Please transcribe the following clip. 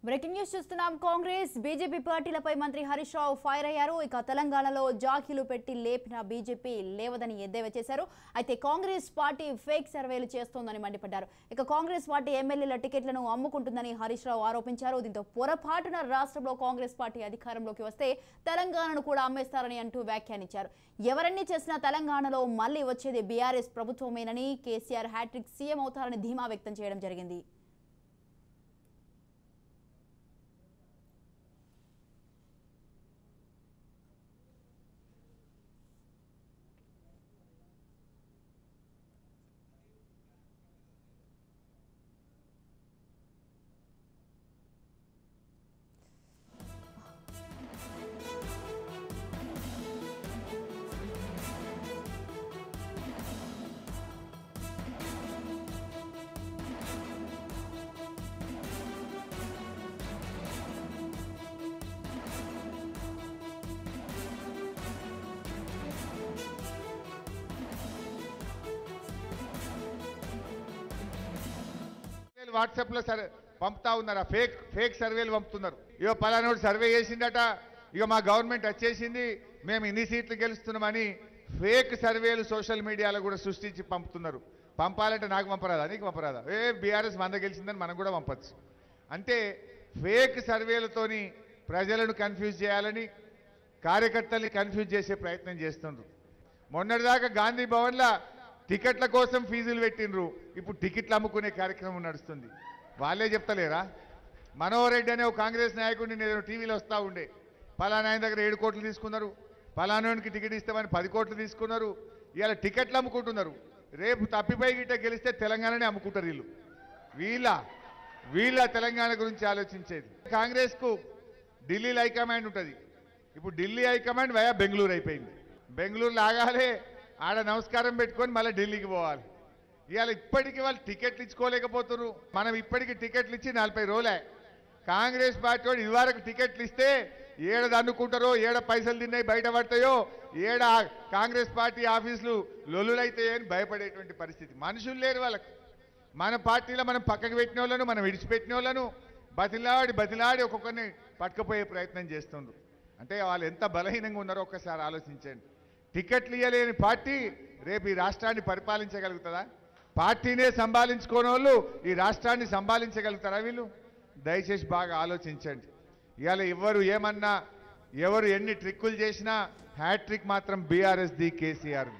Breaking news చూస్తున్నాం. Congress BJP పార్టీలపై మంత్రి Harish Rao fire అయ్యారు. ఇక తెలంగాణలో జాకీలు పెట్టి లేపిన బీజేపీ లేవదని ఎద్దేవా చేశారు. అయితే కాంగ్రెస్ పార్టీ ఫేక్ సర్వేలు చేస్తోందని మండిపడ్డారు. ఇక కాంగ్రెస్ పార్టీ ఎమ్మెల్యేల టికెట్లను అమ్ముకుంటుందని హరీష్ రావు ఆరోపించారు. దీంతో పొరపాటున రాష్ట్రంలో కాంగ్రెస్ పార్టీ అధికారంలోకి వస్తే తెలంగాణను కూడా అమ్మేస్తారని అంటూ వ్యాఖ్యానించారు. ఎవరన్నీ చేసినా తెలంగాణలో మళ్లీ వచ్చేది బీఆర్ఎస్ ప్రభుత్వమేనని, కేసీఆర్ హ్యాట్రిక్ సీఎం అవుతారని ధీమా వ్యక్తం చేయడం జరిగింది. వాట్సాప్ లో పంపుతా ఉన్నారు. ఫేక్ సర్వేలు పంపుతున్నారు. ఇక పలానోడు సర్వే చేసిండట, ఇక మా గవర్నమెంట్ వచ్చేసింది, మేము ఇన్ని సీట్లు గెలుస్తున్నామని ఫేక్ సర్వేలు సోషల్ మీడియాలో కూడా సృష్టించి పంపుతున్నారు. పంపాలంటే నాకు పంపరాదా, నీకు పంపరాదా? బీఆర్ఎస్ 100 గెలిచిందని మనం కూడా పంపచ్చు. అంటే ఫేక్ సర్వేలతోని ప్రజలను కన్ఫ్యూజ్ చేయాలని, కార్యకర్తల్ని కన్ఫ్యూజ్ చేసే ప్రయత్నం చేస్తుండ్రు. మొన్నటిదాకా గాంధీ భవన్లో టికెట్ల కోసం ఫీజులు పెట్టినరు, ఇప్పుడు టికెట్లు అమ్ముకునే కార్యక్రమం నడుస్తుంది. వాళ్ళే చెప్తలేరా? మనోహర్ రెడ్డి అనే ఒక కాంగ్రెస్ నాయకుడిని నేను టీవీలో వస్తూ ఉండే, పలానా ఆయన దగ్గర 7 కోట్లు తీసుకున్నారు, పలానానికి టికెట్ ఇస్తామని 10 కోట్లు తీసుకున్నారు. ఇవాళ టికెట్లు అమ్ముకుంటున్నారు. రేపు తప్పిపోయి గిట్ట గెలిస్తే తెలంగాణనే అమ్ముకుంటారు వీళ్ళు. వీళ్ళ తెలంగాణ గురించి ఆలోచించేది. కాంగ్రెస్కు ఢిల్లీలో హైకమాండ్ ఉంటుంది. ఇప్పుడు ఢిల్లీ హైకమాండ్ వయా బెంగళూరు అయిపోయింది. బెంగళూరు లాగాలే ఆడ నమస్కారం పెట్టుకొని మళ్ళీ ఢిల్లీకి పోవాలి. ఇవాళ ఇప్పటికీ వాళ్ళు టికెట్లు ఇచ్చుకోలేకపోతున్నారు. మనం ఇప్పటికీ టికెట్లు ఇచ్చి 40 రోజులే. కాంగ్రెస్ పార్టీ వాడు ఇదివరకు టికెట్లు ఇస్తే ఏడ దన్నుకుంటారో, ఏడ పైసలు తిన్నాయి బయట పడతాయో, ఏడ కాంగ్రెస్ పార్టీ ఆఫీసులు లొల్లులైతాయో అని భయపడేటువంటి పరిస్థితి. మనుషులు లేరు వాళ్ళకు. మన పార్టీలో మనం పక్కకు పెట్టిన వాళ్ళను, మనం విడిచిపెట్టిన వాళ్ళను బతిలాడి ఒక్కొక్కరిని పట్టుకుపోయే ప్రయత్నం చేస్తుండ్రు. అంటే వాళ్ళు ఎంత బలహీనంగా ఉన్నారో ఒక్కసారి ఆలోచించండి. టికెట్లు ఇవ్వలేని పార్టీ రేపు ఈ రాష్ట్రాన్ని పరిపాలించగలుగుతుందా? పార్టీనే సంభాలించుకోని వాళ్ళు ఈ రాష్ట్రాన్ని సంభాలించగలుగుతారా వీళ్ళు? దయచేసి బాగా ఆలోచించండి. ఇవాళ ఎవరు ఏమన్నా, ఎవరు ఎన్ని ట్రిక్కులు చేసినా హ్యాట్రిక్ మాత్రం బీఆర్ఎస్ది, కేసీఆర్.